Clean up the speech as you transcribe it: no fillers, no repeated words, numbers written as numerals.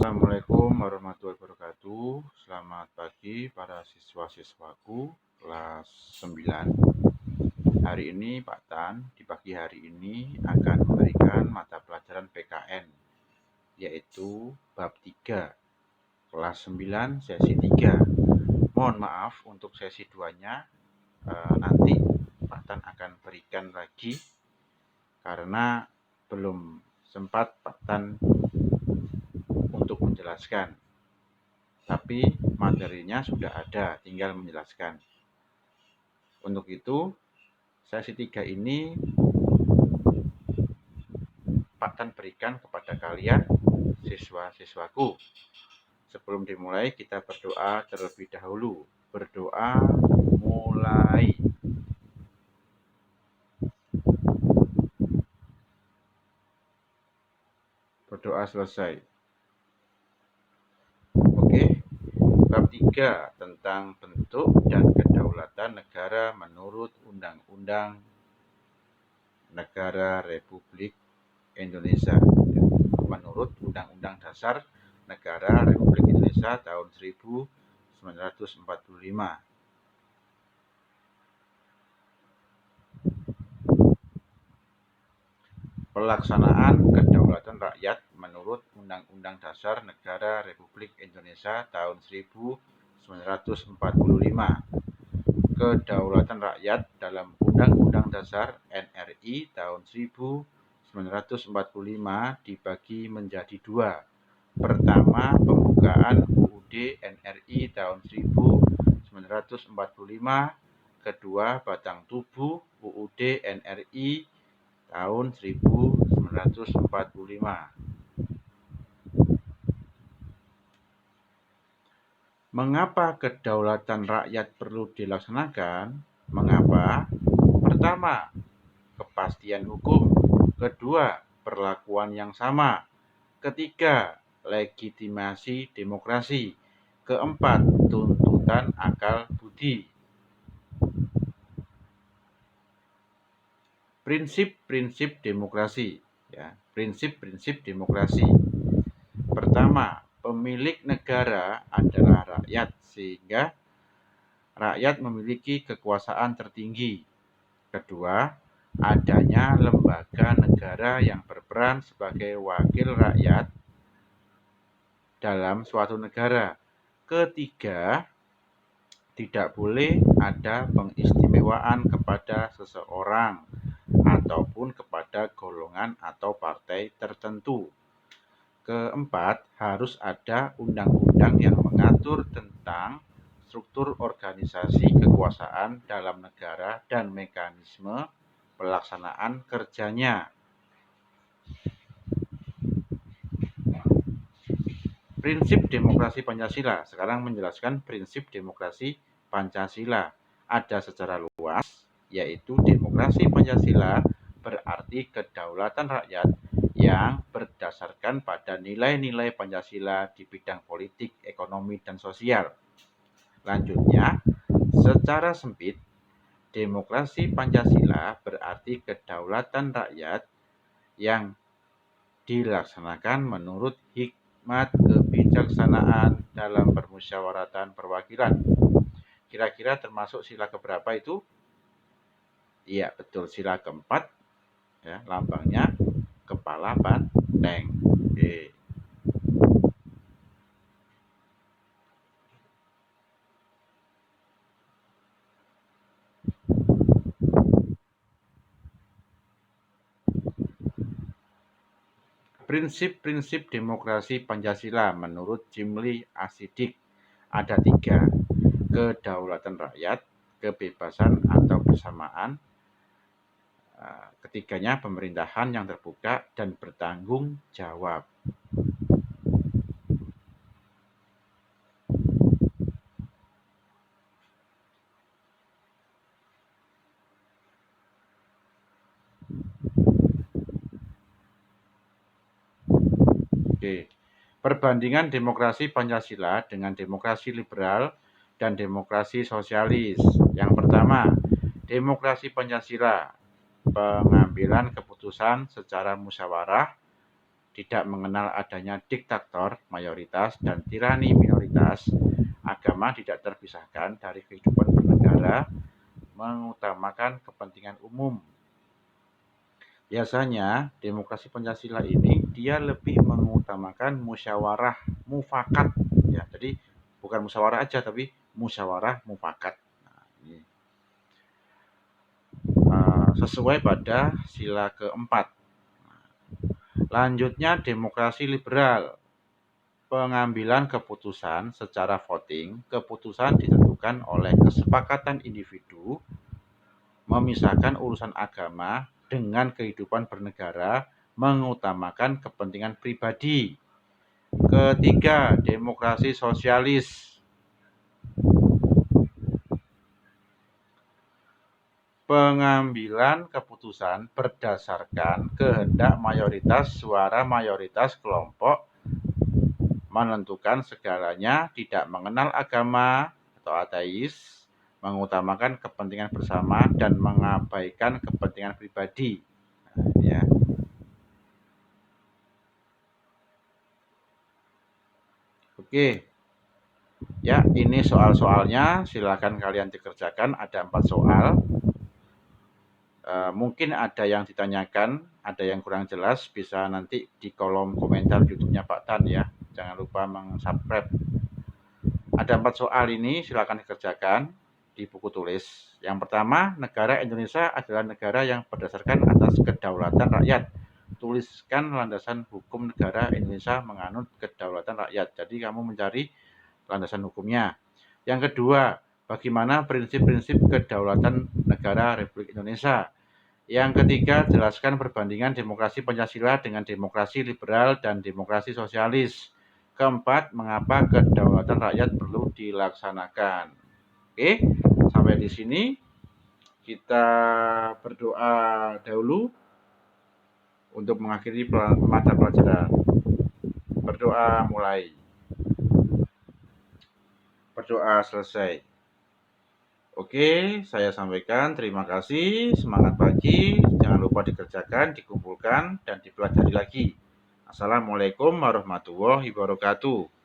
Assalamualaikum warahmatullahi wabarakatuh. Selamat pagi para siswa-siswaku kelas 9. Hari ini Pak Tan di pagi hari ini akan memberikan mata pelajaran PKN, yaitu bab 3 kelas 9 sesi 3. Mohon maaf untuk sesi 2-nya nanti Pak Tan akan berikan lagi karena belum sempat Pak Tan untuk menjelaskan, tapi materinya sudah ada, tinggal menjelaskan. Untuk itu, sesi 3 ini Pak Tan berikan kepada kalian, siswa-siswaku. Sebelum dimulai, kita berdoa terlebih dahulu. Berdoa mulai. Berdoa selesai. Oke. Bab 3 tentang bentuk dan kedaulatan negara menurut Undang-Undang Negara Republik Indonesia. Menurut Undang-Undang Dasar Negara Republik Indonesia tahun 1945. Pelaksanaan kedaulatan rakyat menurut Undang-Undang Dasar Negara Republik Indonesia tahun 1945. Kedaulatan rakyat dalam Undang-Undang Dasar NRI tahun 1945 dibagi menjadi dua. Pertama, pembukaan UUD NRI tahun 1945. Kedua, batang tubuh UUD NRI tahun 1945. Mengapa kedaulatan rakyat perlu dilaksanakan? Mengapa? Pertama, kepastian hukum. Kedua, perlakuan yang sama. Ketiga, legitimasi demokrasi. Keempat, tuntutan akal budi. Prinsip-prinsip demokrasi, ya. Prinsip-prinsip demokrasi. Pertama, pemilik negara adalah rakyat, sehingga rakyat memiliki kekuasaan tertinggi. Kedua, adanya lembaga negara yang berperan sebagai wakil rakyat dalam suatu negara. Ketiga, tidak boleh ada pengistimewaan kepada seseorang ataupun kepada golongan atau partai tertentu. Keempat, harus ada undang-undang yang mengatur tentang struktur organisasi kekuasaan dalam negara dan mekanisme pelaksanaan kerjanya. Prinsip demokrasi Pancasila. Sekarang menjelaskan prinsip demokrasi Pancasila. Ada secara luas, yaitu demokrasi Pancasila berarti kedaulatan rakyat yang berdasarkan pada nilai-nilai Pancasila di bidang politik, ekonomi, dan sosial. Lanjutnya, secara sempit, demokrasi Pancasila berarti kedaulatan rakyat yang dilaksanakan menurut hikmat kebijaksanaan dalam permusyawaratan perwakilan. Kira-kira termasuk sila keberapa itu? Iya, betul, sila keempat. Ya, lambangnya kepala banteng. Oke. Prinsip-prinsip demokrasi Pancasila menurut Jimli Asidik ada 3. Kedaulatan rakyat, kebebasan atau persamaan. Ketiganya pemerintahan yang terbuka dan bertanggung jawab. Oke. Perbandingan demokrasi Pancasila dengan demokrasi liberal dan demokrasi sosialis. Yang pertama, demokrasi Pancasila, pengambilan keputusan secara musyawarah tidak mengenal adanya diktator mayoritas dan tirani minoritas, agama tidak terpisahkan dari kehidupan bernegara, mengutamakan kepentingan umum. Biasanya demokrasi Pancasila ini dia lebih mengutamakan musyawarah mufakat, ya. Jadi bukan musyawarah aja tapi musyawarah mufakat. Nah, ini sesuai pada sila keempat. Lanjutnya demokrasi liberal. Pengambilan keputusan secara voting, keputusan ditentukan oleh kesepakatan individu, memisahkan urusan agama dengan kehidupan bernegara, mengutamakan kepentingan pribadi. Ketiga, demokrasi sosialis. Pengambilan keputusan berdasarkan kehendak mayoritas suara mayoritas kelompok, menentukan segalanya, tidak mengenal agama atau ateis, mengutamakan kepentingan bersama dan mengabaikan kepentingan pribadi. Nah, ya. Oke. Ya, ini soal-soalnya, silakan kalian dikerjakan, ada 4 soal. Mungkin ada yang ditanyakan, ada yang kurang jelas, bisa nanti di kolom komentar YouTube-nya Pak Tan ya. Jangan lupa meng-subscribe. Ada 4 soal ini, silakan dikerjakan di buku tulis. Yang pertama, negara Indonesia adalah negara yang berdasarkan atas kedaulatan rakyat. Tuliskan landasan hukum negara Indonesia menganut kedaulatan rakyat. Jadi kamu mencari landasan hukumnya. Yang kedua, bagaimana prinsip-prinsip kedaulatan negara Republik Indonesia. Yang ketiga, jelaskan perbandingan demokrasi Pancasila dengan demokrasi liberal dan demokrasi sosialis. Keempat, mengapa kedaulatan rakyat perlu dilaksanakan. Oke, sampai di sini kita berdoa dahulu untuk mengakhiri mata pelajaran. Berdoa mulai. Berdoa selesai. Oke, saya sampaikan terima kasih, semangat pagi, jangan lupa dikerjakan, dikumpulkan, dan dipelajari lagi. Assalamualaikum warahmatullahi wabarakatuh.